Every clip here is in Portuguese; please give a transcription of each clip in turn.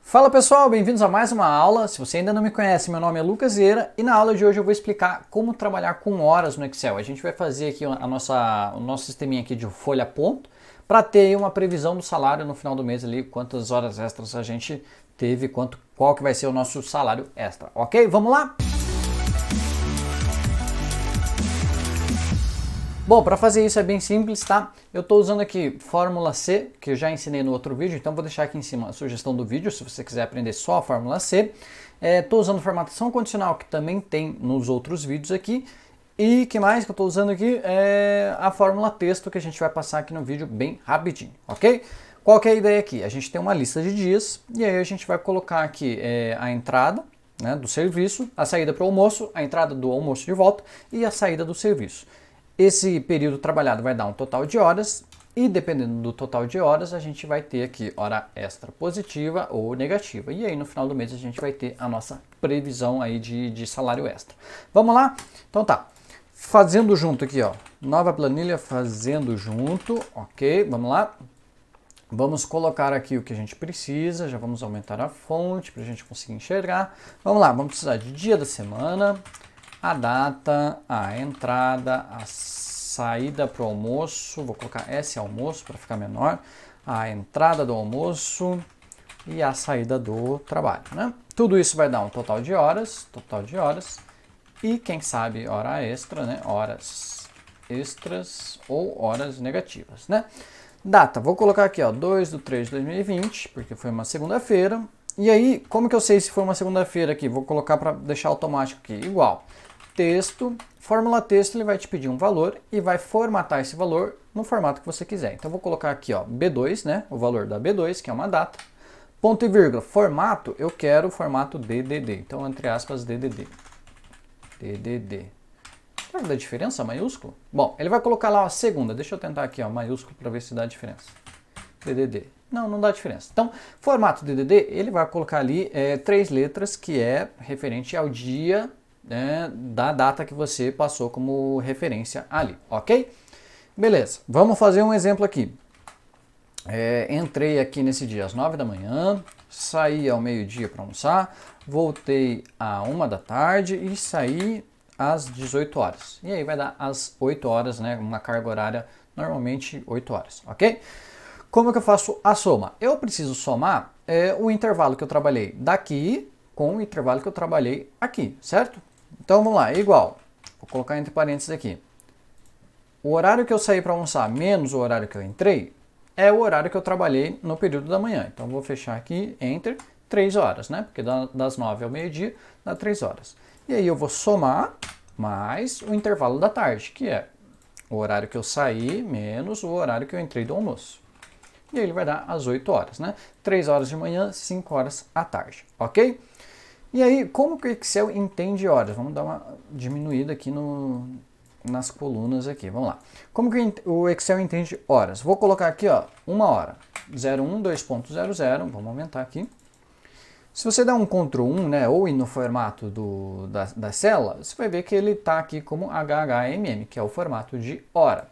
Fala pessoal, bem-vindos a mais uma aula. Se você ainda não me conhece, meu nome é Lucas Vieira e na aula de hoje eu vou explicar como trabalhar com horas no Excel. A gente vai fazer aqui o nosso sisteminha aqui de folha ponto para ter uma previsão do salário no final do mês ali, quantas horas extras a gente teve, qual que vai ser o nosso salário extra, ok? Vamos lá? Bom, para fazer isso é bem simples, tá? Eu estou usando aqui Fórmula C, que eu já ensinei no outro vídeo, então vou deixar aqui em cima a sugestão do vídeo, se você quiser aprender só a Fórmula C. Estou usando formatação condicional, que também tem nos outros vídeos aqui. E que mais que eu estou usando aqui é a fórmula texto, que a gente vai passar aqui no vídeo bem rapidinho, ok? Qual que é a ideia aqui? A gente tem uma lista de dias, e aí a gente vai colocar aqui a entrada, né, do serviço, a saída para o almoço, a entrada do almoço de volta e a saída do serviço. Esse período trabalhado vai dar um total de horas e dependendo do total de horas a gente vai ter aqui hora extra positiva ou negativa. E aí no final do mês a gente vai ter a nossa previsão aí de salário extra. Vamos lá? Então tá. Fazendo junto aqui, ó. Nova planilha fazendo junto. Ok, vamos lá. Vamos colocar aqui o que a gente precisa. Já vamos aumentar a fonte para a gente conseguir enxergar. Vamos lá, vamos precisar de dia da semana, a data, a entrada, a saída para o almoço, vou colocar S almoço para ficar menor, a entrada do almoço e a saída do trabalho, né? Tudo isso vai dar um total de horas, e quem sabe hora extra, né? Horas extras ou horas negativas, né? Data, vou colocar aqui, ó, 2/3/2020, porque foi uma segunda-feira. E aí, como que eu sei se foi uma segunda-feira aqui? Vou colocar para deixar automático aqui, igual. Texto, fórmula texto, ele vai te pedir um valor e vai formatar esse valor no formato que você quiser. Então, vou colocar aqui, ó, B2, né, o valor da B2, que é uma data. Ponto e vírgula, formato, eu quero o formato DDD. Então, entre aspas, DDD. DDD. Vai dar diferença, maiúsculo? Bom, ele vai colocar lá a segunda. Deixa eu tentar aqui, ó, maiúsculo, para ver se dá diferença. DDD. Não dá diferença. Então, formato DDD, ele vai colocar ali 3 letras, que é referente ao dia, né, da data que você passou como referência ali, ok? Beleza, vamos fazer um exemplo aqui. Entrei aqui nesse dia às 9 da manhã, saí ao meio-dia para almoçar, voltei à 1 da tarde e saí às 18 horas. E aí vai dar às 8 horas, né, uma carga horária normalmente 8 horas, ok? Como é que eu faço a soma? Eu preciso somar o intervalo que eu trabalhei daqui com o intervalo que eu trabalhei aqui, certo? Então vamos lá, igual. Vou colocar entre parênteses aqui. O horário que eu saí para almoçar menos o horário que eu entrei é o horário que eu trabalhei no período da manhã. Então vou fechar aqui entre 3 horas, né? Porque das 9 ao meio-dia dá 3 horas. E aí eu vou somar mais o intervalo da tarde, que é o horário que eu saí menos o horário que eu entrei do almoço. E aí ele vai dar às 8 horas, né? 3 horas de manhã, 5 horas à tarde, ok? E aí, como que o Excel entende horas? Vamos dar uma diminuída aqui nas colunas aqui, vamos lá. Como que o Excel entende horas? Vou colocar aqui, ó, 1 hora, 01, 2.00, vamos aumentar aqui. Se você der um Ctrl 1, né, ou ir no formato da célula, você vai ver que ele está aqui como HHMM, que é o formato de hora.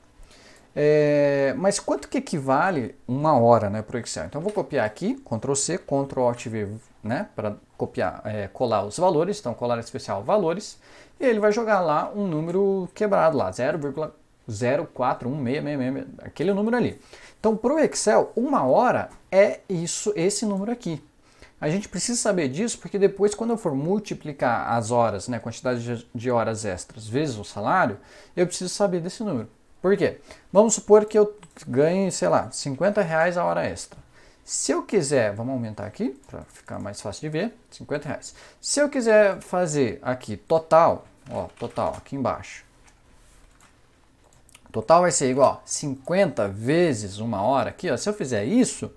Mas quanto que equivale 1 hora, né, para o Excel? Então, eu vou copiar aqui, Ctrl C, Ctrl Alt V, né, para copiar, colar os valores. Então, colar especial valores. E ele vai jogar lá um número quebrado lá, 0,041666, aquele número ali. Então, para o Excel, 1 hora é esse número aqui. A gente precisa saber disso porque depois, quando eu for multiplicar as horas, né, quantidade de horas extras vezes o salário, eu preciso saber desse número. Por quê? Vamos supor que eu ganhe, sei lá, R$50 a hora extra. Se eu quiser, vamos aumentar aqui para ficar mais fácil de ver, R$50. Se eu quiser fazer aqui total, ó, total aqui embaixo. Total vai ser igual a 50 vezes 1 hora aqui, ó. Se eu fizer isso,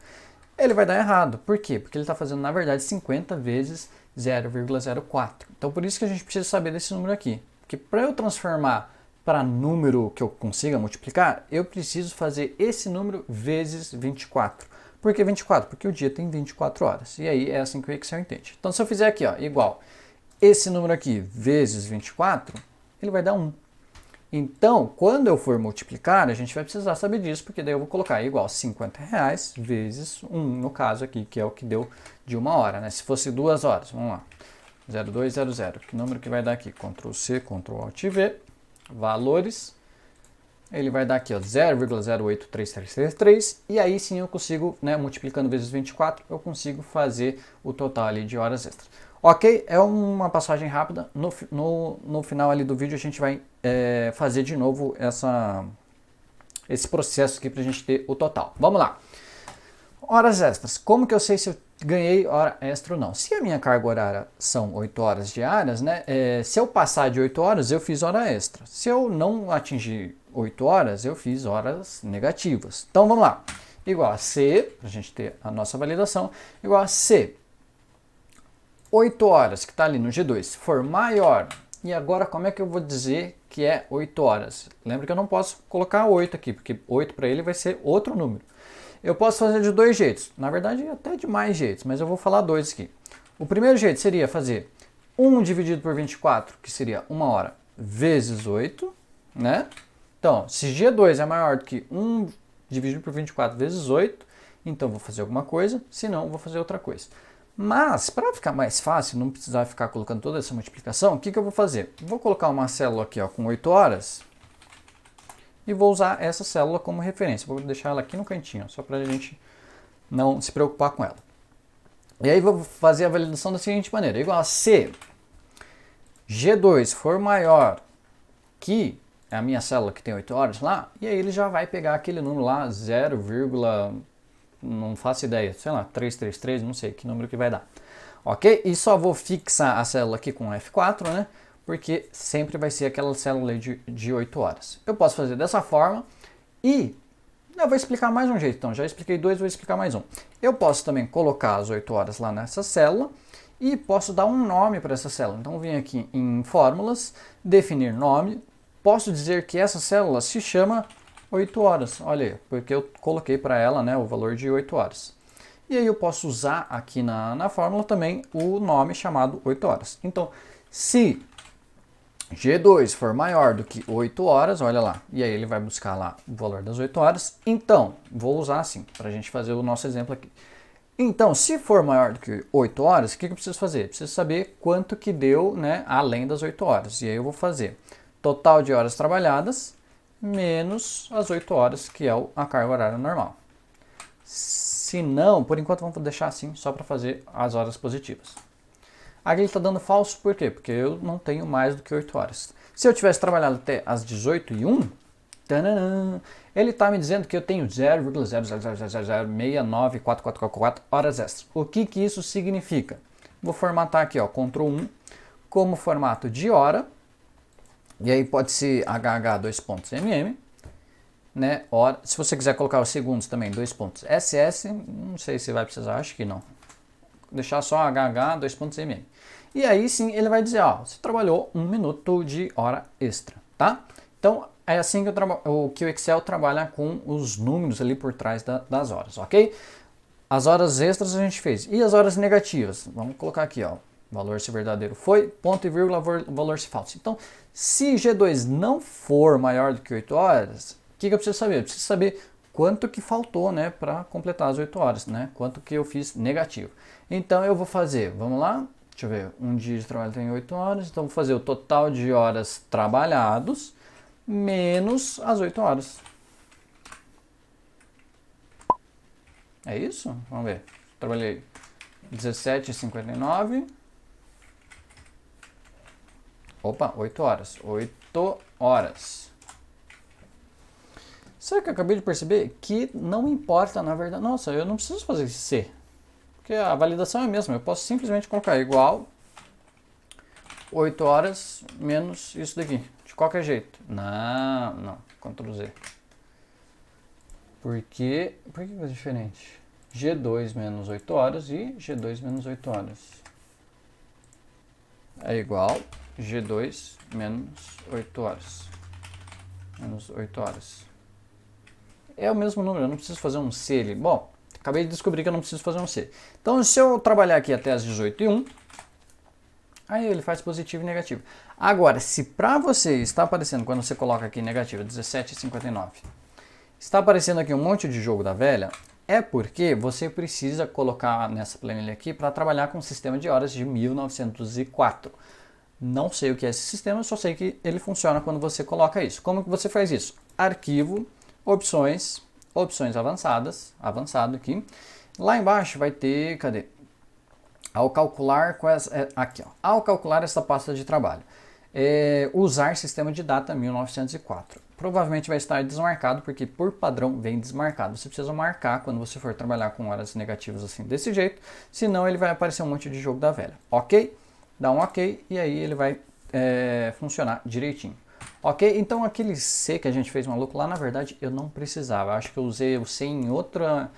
ele vai dar errado. Por quê? Porque ele está fazendo, na verdade, 50 vezes 0,04. Então, por isso que a gente precisa saber desse número aqui. Porque para eu transformar para número que eu consiga multiplicar, eu preciso fazer esse número vezes 24. Por que 24? Porque o dia tem 24 horas. E aí é assim que o Excel entende. Então, se eu fizer aqui, ó, igual esse número aqui vezes 24, ele vai dar 1. Então, quando eu for multiplicar, a gente vai precisar saber disso, porque daí eu vou colocar igual R$ 50 vezes 1, no caso aqui, que é o que deu de 1 hora, né? Se fosse 2 horas, vamos lá. 0200, que número que vai dar aqui? Ctrl C, Ctrl Alt V, valores, ele vai dar aqui, ó, 0,083333, e aí sim eu consigo, né, multiplicando vezes 24, eu consigo fazer o total ali de horas extras. Ok, é uma passagem rápida, no final ali do vídeo a gente vai fazer de novo esse processo aqui para a gente ter o total. Vamos lá. Horas extras, como que eu sei se eu ganhei hora extra ou não? Se a minha carga horária são 8 horas diárias, né, se eu passar de 8 horas, eu fiz hora extra. Se eu não atingir 8 horas, eu fiz horas negativas. Então vamos lá. Igual a C, para a gente ter a nossa validação, igual a C. 8 horas, que está ali no G2, for maior. E agora como é que eu vou dizer que é 8 horas? Lembra que eu não posso colocar 8 aqui, porque 8 para ele vai ser outro número. Eu posso fazer de dois jeitos, na verdade até de mais jeitos, mas eu vou falar dois aqui. O primeiro jeito seria fazer 1 dividido por 24, que seria 1 hora, vezes 8, né? Então, se G2 é maior do que 1 dividido por 24 vezes 8, então vou fazer alguma coisa, se não, vou fazer outra coisa. Mas, para ficar mais fácil, não precisar ficar colocando toda essa multiplicação, o que eu vou fazer? Vou colocar uma célula aqui, ó, com 8 horas, e vou usar essa célula como referência. Vou deixar ela aqui no cantinho, só para a gente não se preocupar com ela. E aí vou fazer a validação da seguinte maneira, igual a se G2 for maior que a minha célula que tem 8 horas lá, e aí ele já vai pegar aquele número lá, 0, não faço ideia, sei lá, 333, não sei que número que vai dar. Ok? E só vou fixar a célula aqui com F4, né? Porque sempre vai ser aquela célula de 8 horas. Eu posso fazer dessa forma e eu vou explicar mais um jeito. Então, já expliquei dois, vou explicar mais um. Eu posso também colocar as 8 horas lá nessa célula e posso dar um nome para essa célula. Então, vim aqui em fórmulas, definir nome. Posso dizer que essa célula se chama 8 horas, olha aí, porque eu coloquei para ela, né, o valor de 8 horas. E aí eu posso usar aqui na fórmula também o nome chamado 8 horas. Então, se G2 for maior do que 8 horas, olha lá, e aí ele vai buscar lá o valor das 8 horas, então, vou usar assim, para a gente fazer o nosso exemplo aqui. Então, se for maior do que 8 horas, o que eu preciso fazer? Preciso saber quanto que deu, né, além das 8 horas. E aí eu vou fazer total de horas trabalhadas, menos as 8 horas, que é a carga horária normal. Se não, por enquanto vamos deixar assim, só para fazer as horas positivas. Aqui ele está dando falso, por quê? Porque eu não tenho mais do que 8 horas. Se eu tivesse trabalhado até as 18h01, ele está me dizendo que eu tenho 0,000069444 horas extras. O que isso significa? Vou formatar aqui, ó, Ctrl 1, como formato de hora. E aí pode ser HH2.mm, né? Hora. Se você quiser colocar os segundos também, 2.ss, não sei se vai precisar, acho que não. Deixar só HH2.mm. E aí sim ele vai dizer, ó, você trabalhou 1 minuto de hora extra, tá? Então é assim que o Excel trabalha com os números ali por trás das horas, ok? As horas extras a gente fez. E as horas negativas? Vamos colocar aqui, ó. Valor se verdadeiro foi, ponto e vírgula, valor se falso. Então, se G2 não for maior do que 8 horas, o que eu preciso saber? Eu preciso saber quanto que faltou, né, para completar as 8 horas, né? Quanto que eu fiz negativo. Então, eu vou fazer, vamos lá, deixa eu ver, um dia de trabalho tem 8 horas, então vou fazer o total de horas trabalhados menos as 8 horas. É isso? Vamos ver. Trabalhei 17h59. Opa, 8 horas. 8 horas. Sabe o que eu acabei de perceber? Que não importa, na verdade. Nossa, eu não preciso fazer esse C. Porque a validação é a mesma. Eu posso simplesmente colocar igual 8 horas menos isso daqui. De qualquer jeito. Não. Ctrl Z. Por que é diferente? G2 menos 8 horas e G2 menos 8 horas. É igual G2 menos 8 horas. Menos 8 horas. É o mesmo número, eu não preciso fazer um C ali. Bom, acabei de descobrir que eu não preciso fazer um C. Então, se eu trabalhar aqui até as 18h01, Aí ele faz positivo e negativo. Agora, se para você está aparecendo, quando você coloca aqui negativo, 17,59, está aparecendo aqui um monte de jogo da velha, é porque você precisa colocar nessa planilha aqui para trabalhar com um sistema de horas de 1904. Não sei o que é esse sistema, só sei que ele funciona quando você coloca isso. Como que você faz isso? Arquivo, opções, opções avançadas, avançado aqui. Lá embaixo vai ter, cadê? Ao calcular, aqui, ó, ao calcular essa pasta de trabalho, usar sistema de data 1904. Provavelmente vai estar desmarcado, porque por padrão vem desmarcado. Você precisa marcar quando você for trabalhar com horas negativas assim, desse jeito, senão ele vai aparecer um monte de jogo da velha. Ok? Dá um ok e aí ele vai funcionar direitinho. Ok? Então aquele C que a gente fez maluco lá, na verdade, eu não precisava. Acho que eu usei o C em outra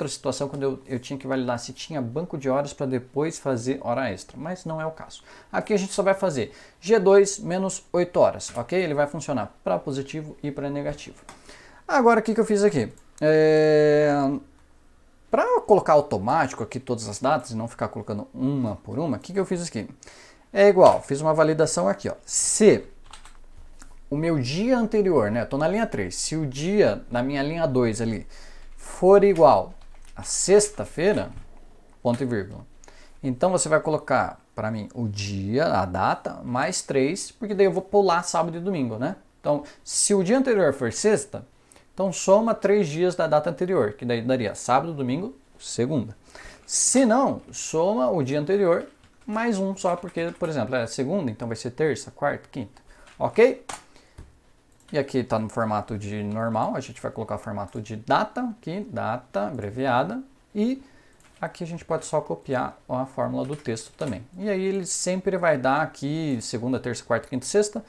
situação, quando eu tinha que validar se tinha banco de horas para depois fazer hora extra. Mas não é o caso. Aqui a gente só vai fazer G2 menos 8 horas. Ok? Ele vai funcionar para positivo e para negativo. Agora o que eu fiz aqui? Para colocar automático aqui todas as datas e não ficar colocando uma por uma, o que eu fiz aqui? É igual, fiz uma validação aqui, ó. Se o meu dia anterior, né? Eu tô na linha 3. Se o dia na minha linha 2 ali for igual a sexta-feira, ponto e vírgula. Então você vai colocar para mim o dia, a data, mais 3, porque daí eu vou pular sábado e domingo, né? Então, se o dia anterior for sexta, então soma 3 dias da data anterior, que daí daria sábado, domingo, segunda. Se não, soma o dia anterior mais um só, porque, por exemplo, é segunda, então vai ser terça, quarta, quinta. Ok? E aqui está no formato de normal, a gente vai colocar o formato de data, aqui, data abreviada, e aqui a gente pode só copiar a fórmula do texto também. E aí ele sempre vai dar aqui segunda, terça, quarta, quinta, sexta.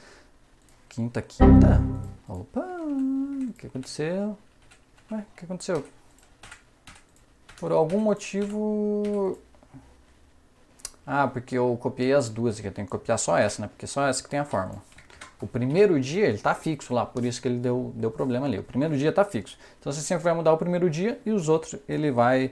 Quinta. Opa, o que aconteceu? Ué, o que aconteceu? Por algum motivo... Ah, porque eu copiei as duas aqui, eu tenho que copiar só essa, né? Porque só essa que tem a fórmula. O primeiro dia ele está fixo lá, por isso que ele deu problema ali. O primeiro dia está fixo. Então você sempre vai mudar o primeiro dia e os outros ele vai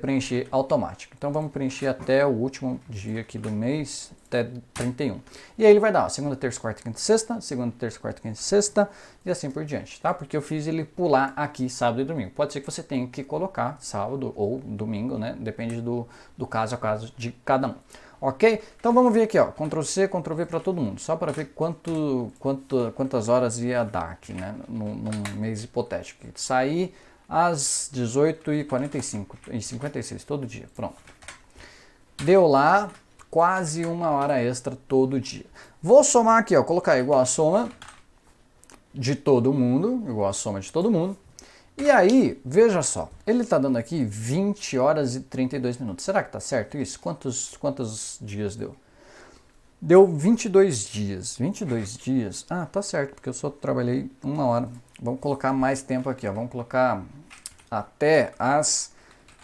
preencher automático. Então vamos preencher até o último dia aqui do mês, até 31. E aí ele vai dar ó, segunda, terça, quarta, quinta, sexta, segunda, terça, quarta, quinta, sexta e assim por diante, tá? Porque eu fiz ele pular aqui sábado e domingo. Pode ser que você tenha que colocar sábado ou domingo, né? Depende do caso a caso de cada um. Ok? Então vamos ver aqui, ó, Ctrl C, Ctrl V para todo mundo, só para ver quantas horas ia dar aqui, né, num mês hipotético. Sair às 18h45 e 56 todo dia, pronto. Deu lá quase 1 hora extra todo dia. Vou somar aqui, ó, colocar igual a soma de todo mundo, igual a soma de todo mundo. E aí, veja só, ele está dando aqui 20 horas e 32 minutos. Será que está certo isso? Quantos dias deu? Deu 22 dias. 22 dias? Ah, tá certo, porque eu só trabalhei 1 hora. Vamos colocar mais tempo aqui, ó. Vamos colocar até as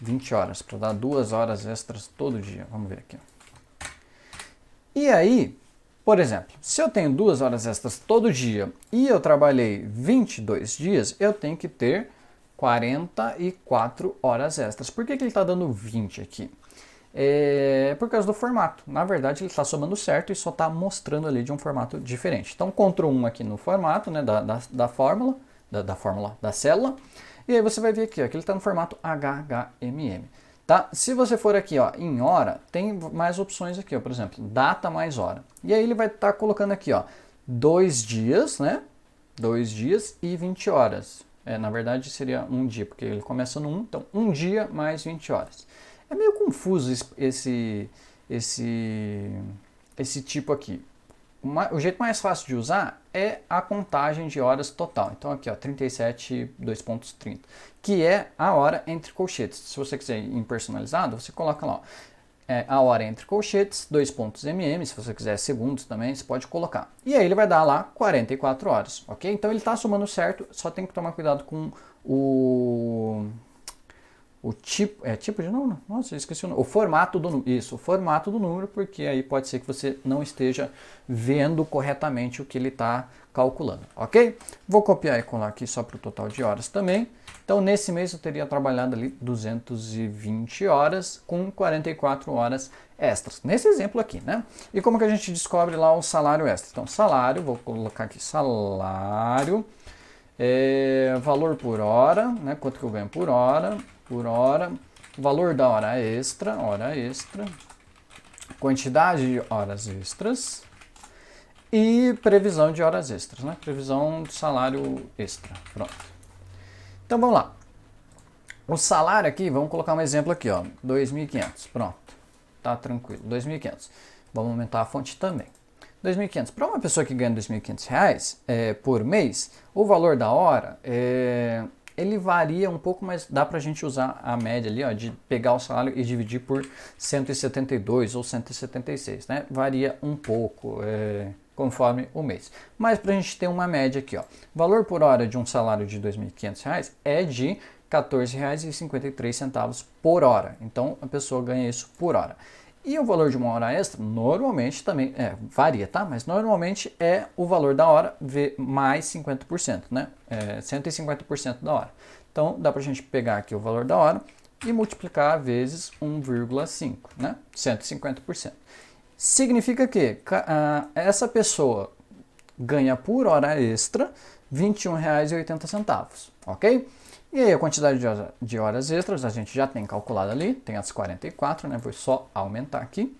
20 horas, para dar 2 horas extras todo dia. Vamos ver aqui. Ó. E aí, por exemplo, se eu tenho 2 horas extras todo dia e eu trabalhei 22 dias, eu tenho que ter 44 horas extras. Por que ele está dando 20 aqui? É por causa do formato. Na verdade, ele está somando certo e só está mostrando ali de um formato diferente. Então, Ctrl 1 aqui no formato, né, da fórmula, da célula. E aí você vai ver aqui ó, que ele está no formato HHMM. Tá? Se você for aqui ó, em hora, tem mais opções aqui, ó, por exemplo, data mais hora. E aí ele vai estar colocando aqui ó, 2 dias, né? 2 dias e 20 horas. Na verdade seria 1 dia, porque ele começa no 1, então 1 dia mais 20 horas. É meio confuso esse tipo aqui. O jeito mais fácil de usar é a contagem de horas total. Então aqui ó, 37, 2.30, que é a hora entre colchetes. Se você quiser ir em personalizado, você coloca lá ó, a hora entre colchetes, 2.mm, se você quiser segundos também, você pode colocar. E aí ele vai dar lá 44 horas, ok? Então ele está somando certo, só tem que tomar cuidado com o tipo, tipo de número? Nossa, eu esqueci o nome. O formato do número, isso, o formato do número, porque aí pode ser que você não esteja vendo corretamente o que ele está calculando, ok? Vou copiar e colar aqui só para o total de horas também, Então, nesse mês eu teria trabalhado ali 220 horas com 44 horas extras. Nesse exemplo aqui, né? E como que a gente descobre lá o salário extra? Então, salário, vou colocar aqui salário, valor por hora, né? Quanto que eu ganho por hora, valor da hora extra, quantidade de horas extras e previsão de horas extras, né? Previsão de salário extra, pronto. Então vamos lá. O salário aqui, vamos colocar um exemplo aqui, ó, 2.500, pronto. Tá tranquilo, 2.500. Vamos aumentar a fonte também. 2.500. Para uma pessoa que ganha R$2.500 por mês, o valor da hora ele varia um pouco, mas dá para a gente usar a média ali, ó, de pegar o salário e dividir por 172 ou 176, né? Varia um pouco conforme o mês. Mas para a gente ter uma média aqui, ó, valor por hora de um salário de R$2.500 é de R$ 14,53 por hora. Então a pessoa ganha isso por hora. E o valor de uma hora extra, normalmente também, varia, tá? Mas normalmente é o valor da hora mais 50%, né? 150% da hora. Então, dá pra gente pegar aqui o valor da hora e multiplicar vezes 1,5, né? 150%. Significa que essa pessoa ganha por hora extra R$ 21,80, ok? E aí a quantidade de horas extras a gente já tem calculado ali, tem as 44, né? Vou só aumentar aqui.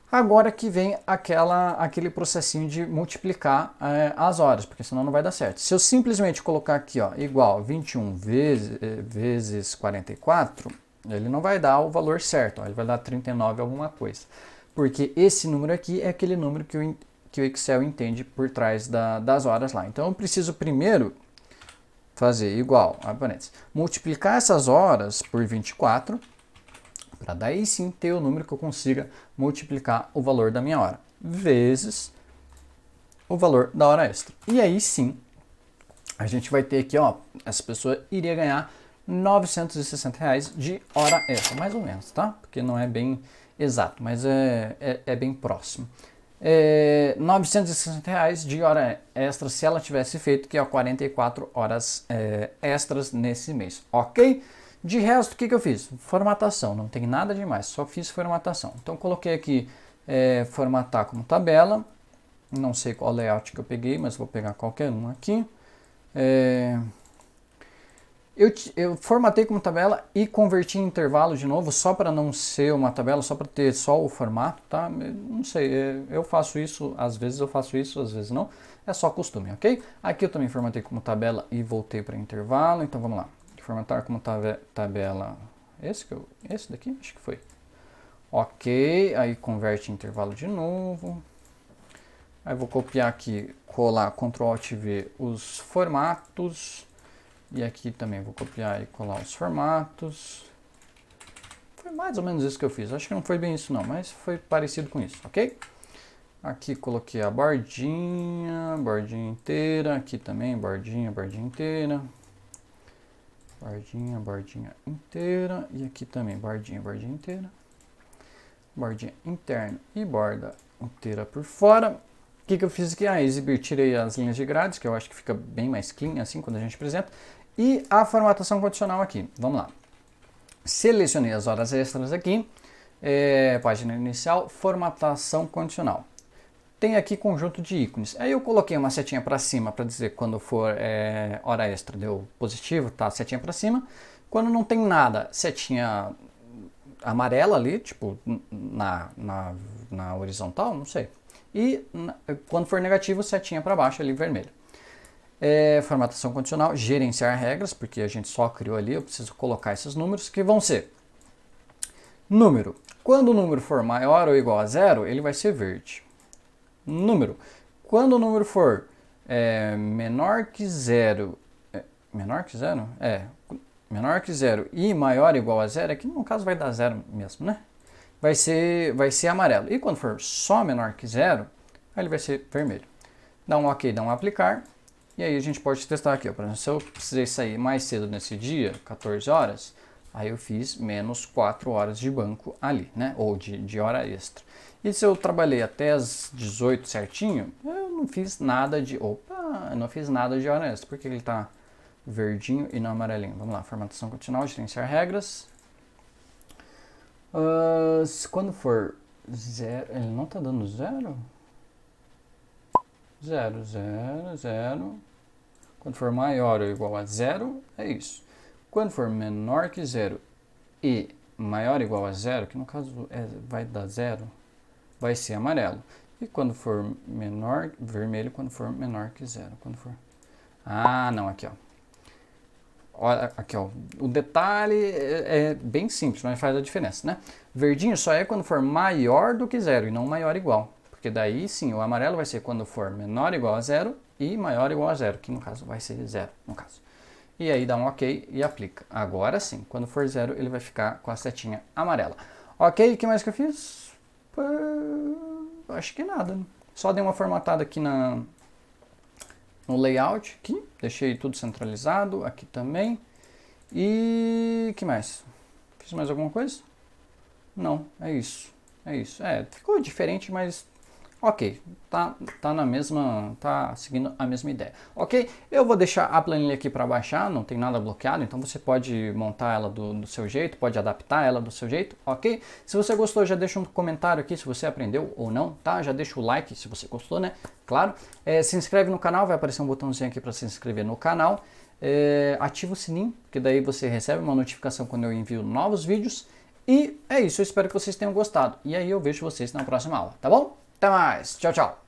Agora que vem aquele processinho de multiplicar as horas, porque senão não vai dar certo. Se eu simplesmente colocar aqui, ó, igual 21 vezes 44, ele não vai dar o valor certo, ó, ele vai dar 39 alguma coisa. Porque esse número aqui é aquele número que o Excel entende por trás das horas lá. Então eu preciso primeiro fazer igual, multiplicar essas horas por 24, para daí sim ter o número que eu consiga multiplicar o valor da minha hora, vezes o valor da hora extra. E aí sim, a gente vai ter aqui, ó, essa pessoa iria ganhar R$ 960 de hora extra, mais ou menos, tá? Porque não é bem exato, mas é bem próximo. R$ 960 de hora extra se ela tivesse feito, que é 44 horas extras nesse mês, ok? De resto, o que eu fiz? Formatação, não tem nada demais, só fiz formatação. Então coloquei aqui formatar como tabela, não sei qual layout que eu peguei, mas vou pegar qualquer um aqui. Eu formatei como tabela e converti em intervalo de novo, só para não ser uma tabela, só para ter só o formato, tá? Não sei, eu faço isso, às vezes eu faço isso, às vezes não. É só costume, ok? Aqui eu também formatei como tabela e voltei para intervalo, então vamos lá. Formatar como tabela, esse daqui, acho que foi. Ok, aí converte em intervalo de novo. Aí vou copiar aqui, colar Ctrl Alt V os formatos. E aqui também vou copiar e colar os formatos. Foi mais ou menos isso que eu fiz. Acho que não foi bem isso não, mas foi parecido com isso, ok? Aqui coloquei a bordinha inteira. Aqui também, bordinha inteira. Bordinha inteira. E aqui também, bordinha inteira. Bordinha interna e borda inteira por fora. O que eu fiz aqui? Exibir, tirei as linhas de grades, que eu acho que fica bem mais clean assim quando a gente apresenta. E a formatação condicional aqui. Vamos lá. Selecionei as horas extras aqui. Página inicial, formatação condicional. Tem aqui conjunto de ícones. Aí eu coloquei uma setinha para cima para dizer quando for hora extra deu positivo, tá? Setinha para cima. Quando não tem nada, setinha amarela ali, tipo na horizontal, não sei. E quando for negativo, setinha para baixo ali, vermelho. Formatação condicional, gerenciar regras, porque a gente só criou ali, eu preciso colocar esses números que vão ser número. Quando o número for maior ou igual a zero, ele vai ser verde. Número. Quando o número for menor que zero, menor que zero? Menor que zero e maior ou igual a zero, aqui no caso vai dar zero mesmo, né? Vai ser amarelo. E quando for só menor que zero, aí ele vai ser vermelho. Dá um OK, dá um aplicar. E aí a gente pode testar aqui, ó. Por exemplo, se eu precisei sair mais cedo nesse dia, 14 horas, aí eu fiz menos 4 horas de banco ali, né? Ou de hora extra. E se eu trabalhei até as 18 certinho, eu não fiz nada de... Opa, eu não fiz nada de hora extra. Por que ele tá verdinho e não amarelinho. Vamos lá, formatação continual, gerenciar regras. Quando for 0, ele não está dando 0? 0, 0, 0. Quando for maior ou igual a 0, é isso. Quando for menor que 0 e maior ou igual a 0, que no caso vai dar 0, vai ser amarelo. E quando for menor, vermelho, quando for menor que 0. Quando for... Ah, não, aqui ó. Olha, aqui ó, o detalhe é bem simples, mas faz a diferença, né? Verdinho só é quando for maior do que 0 e não maior ou igual. Porque daí sim, o amarelo vai ser quando for menor ou igual a 0 e maior ou igual a 0, que no caso vai ser 0, no caso. E aí dá um OK e aplica. Agora sim, quando for 0 ele vai ficar com a setinha amarela. Ok, o que mais que eu fiz? Acho que nada, né? Só dei uma formatada aqui no layout, aqui, deixei tudo centralizado, aqui também. E que mais? Fiz mais alguma coisa? Não, é isso. É isso. Ficou diferente, mas ok, tá seguindo a mesma ideia. Ok, eu vou deixar a planilha aqui para baixar, não tem nada bloqueado, então você pode montar ela do seu jeito, pode adaptar ela do seu jeito, ok? Se você gostou, já deixa um comentário aqui se você aprendeu ou não, tá? Já deixa o like se você gostou, né? Claro. Se inscreve no canal, vai aparecer um botãozinho aqui para se inscrever no canal. Ativa o sininho, que daí você recebe uma notificação quando eu envio novos vídeos. E é isso, eu espero que vocês tenham gostado. E aí eu vejo vocês na próxima aula, tá bom? Até mais, tchau, tchau!